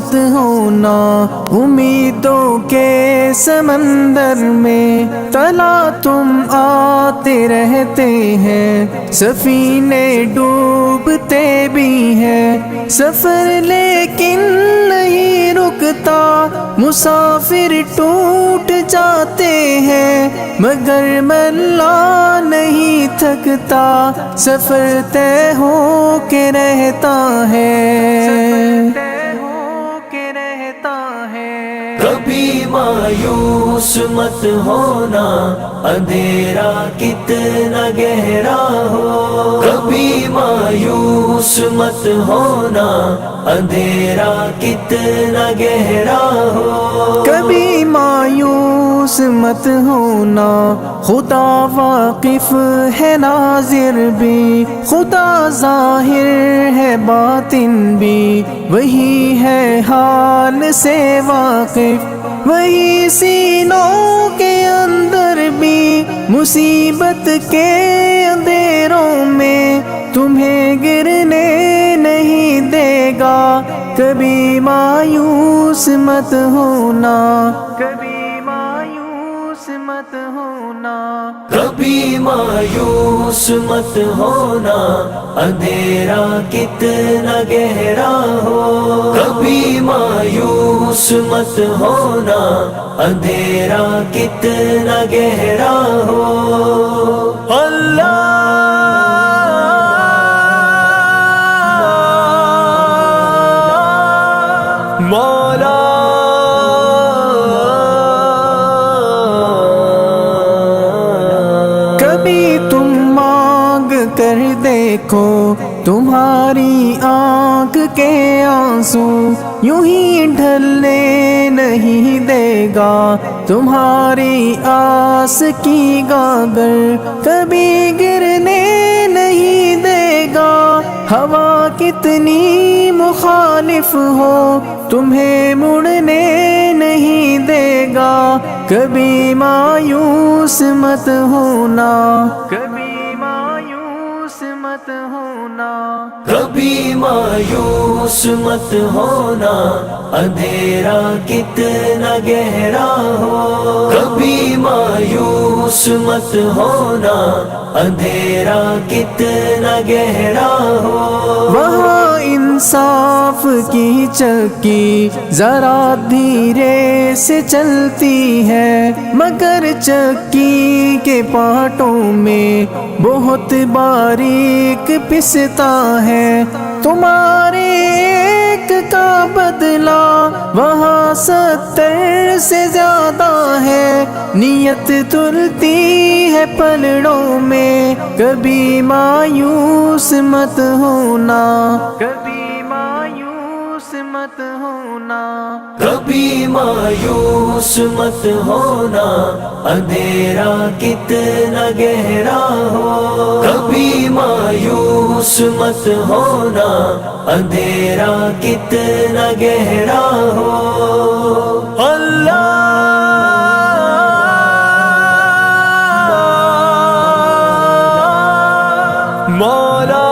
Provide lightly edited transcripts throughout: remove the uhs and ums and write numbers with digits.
مت ہونا امیدوں کے سمندر میں، تلا تم آتے رہتے ہیں، سفینے ڈوبتے بھی ہیں، سفر لیکن نہیں رکتا، مسافر ٹوٹ جاتے ہیں، مگر ملا نہیں تھکتا، سفر طے ہو کے رہتا ہے۔ کبھی مایوس مت ہونا، اندھیرا کتنا گہرا ہو، کبھی مایوس مت ہونا، اندھیرا کتنا گہرا ہو، کبھی مایوس مت ہونا، خدا واقف ہے ناظر بھی، خدا ظاہر ہے باطن بھی، وہی ہے حال سے واقف، وہی سینوں کے اندر بھی، مصیبت کے اندھیروں میں تمہیں گرنے نہیں دے گا، کبھی مایوس مت ہونا، کبھی مایوس مت ہونا، کبھی مایوس مت ہونا، اندھیرا کتنا گہرا ہو، کبھی مایوس مت ہونا، اندھیرا کتنا گہرا ہو، اللہ مولا کبھی تم مانگ کر دیکھو، تمہاری آنکھ کے آنسو یوں ہی ڈھلنے نہیں دے گا، تمہاری آس کی گاگر کبھی گرنے نہیں دے گا، ہوا کتنی مخالف ہو تمہیں مڑنے نہیں دے گا، کبھی مایوس مت ہونا، کبھی مایوس مت ہونا، کبھی مایوس مت ہونا، اندھیرا کتنا گہرا ہو، کبھی مایوس مت ہونا، اندھیرا کتنا گہرا ہو، وہاں انصاف کی چکی ذرا دھیرے سے چلتی ہے، مگر چکی کے پارٹوں میں بہت باریک پستا ہے، تمہارے ایک کا بدلہ وہاں 70 سے زیادہ ہے، نیت تلتی ہے پلڑوں میں، کبھی مایوس مت ہونا، کبھی مایوس مت ہونا، کبھی مایوس مت ہونا، اندھیرا کتنا گہرا ہو، کبھی مایوس مت ہونا، اندھیرا کتنا گہرا ہو، اللہ مولا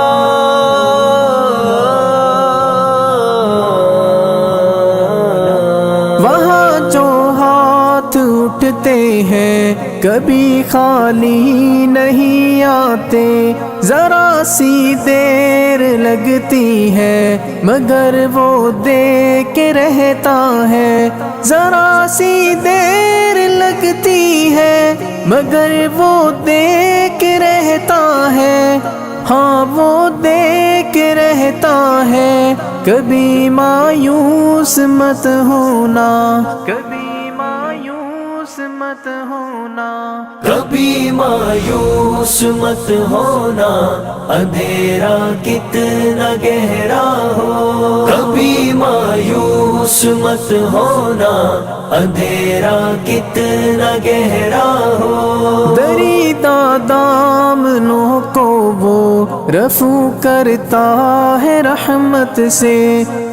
وہاں جو ہاتھ اٹھتے ہیں کبھی خالی نہیں آتے، ذرا سی دیر لگتی ہے مگر وہ دے کے رہتا ہے، ذرا سی دیر لگتی ہے مگر وہ دے کے رہتا ہے، ہاں وہ دے کے رہتا ہے، کبھی مایوس مت ہونا، کبھی مایوس مت ہونا، کبھی مایوس مت ہونا، اندھیرا کتنا گہرا ہو، کبھی مایوس مت ہونا، اندھیرا کتنا گہرا ہو، دریدہ دامنوں کو وہ رفو کرتا ہے رحمت سے،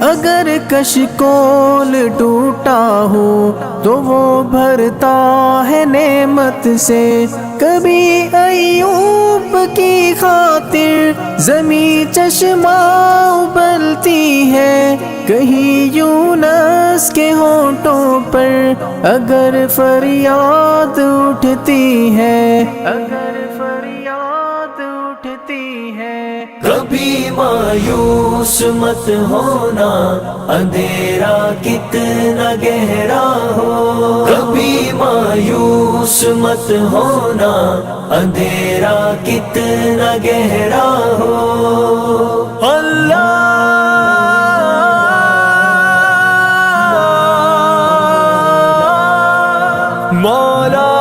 اگر کشکول ٹوٹا ہو تو وہ بھرتا ہے نعمت رحمت سے، کبھی ایوب کی خاطر زمیں چشمہ ابلتی ہے، کہیں یونس کے ہونٹوں پر اگر فریاد اٹھتی ہے، اگر فریاد اٹھتی ہے۔ کبھی مایوس مت ہونا، اندھیرا کتنا گہرا ہو، کبھی مایوس مت ہونا، اندھیرا کتنا گہرا ہو۔ اللہ مولا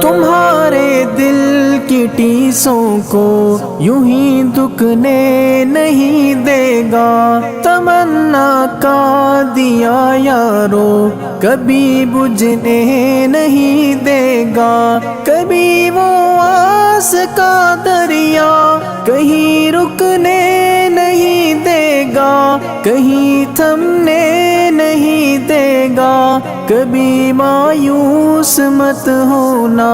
تمہارے دل کی ٹیسوں کو یوں ہی دکنے نہیں دے گا، تمنا کا دیا یارو کبھی بجھنے نہیں دے گا، کبھی وہ آس کا دریا کہیں رکنے نہیں دے گا، کہیں تھمنے نہیں دے گا، کبھی مایوس مت ہونا،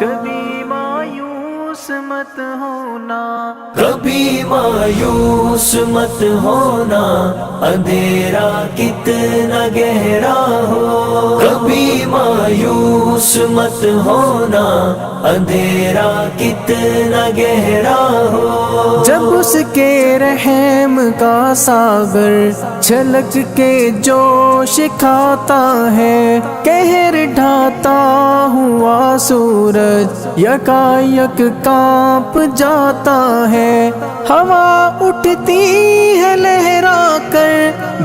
کبھی مایوس مت ہونا، کبھی مایوس مت ہونا، اندھیرا کتنا گہرا ہو، کبھی مایوس مت ہونا، اندھیرا کتنا گہرا ہو۔ جب اس کے رحم کا ساغر چھلک کے جوش کھاتا ہے، قہر ڈھاتا ہوا سورج یکایک کانپ جاتا ہے، ہوا اٹھتی ہے لہرا کر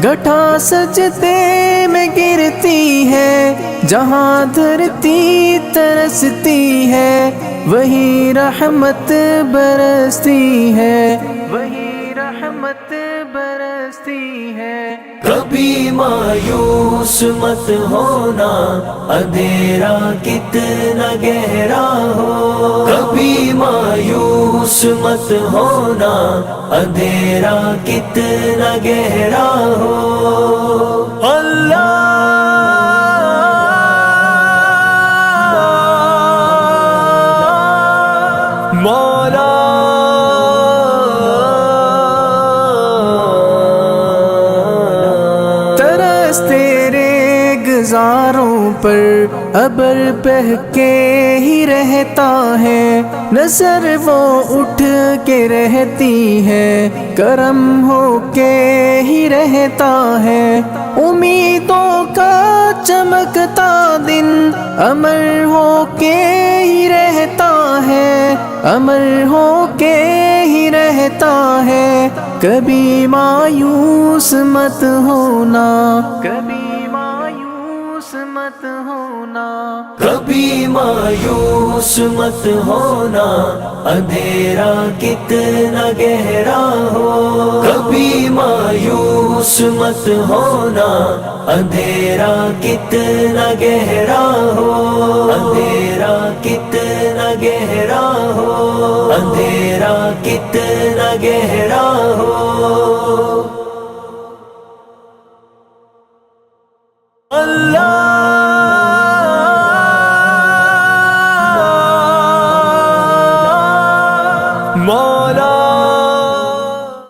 گٹھا سجدے میں گرتی ہے، جہاں دھرتی ترستی ہے وہی رحمت برستی ہے، وہی رحمت برستی ہے۔ کبھی مایوس مت ہونا، اندھیرا کتنا گہرا ہو، کبھی مایوس مت ہونا، اندھیرا کتنا گہرا ہو۔ اللہ مولا ترس تیرے گزاروں پر ابر بہہ کے ہی رہتا ہے، نظر وہ اٹھ کے رہتی ہے، کرم ہو کے ہی رہتا ہے، امیدوں کا چمکتا دن امر ہو کے ہی رہتا ہے، امر ہو کے ہی رہتا ہے، کبھی مایوس مت ہونا، کبھی مایوس مت ہونا، کبھی مایوس مت ہونا، اندھیرا کتنا گہرا ہو، کبھی مایوس مت ہونا، اندھیرا کتنا گہرا ہو، اندھیرا کتنا گہرا ہو، اندھیرا کتنا گہرا ہو۔ اللہ مولا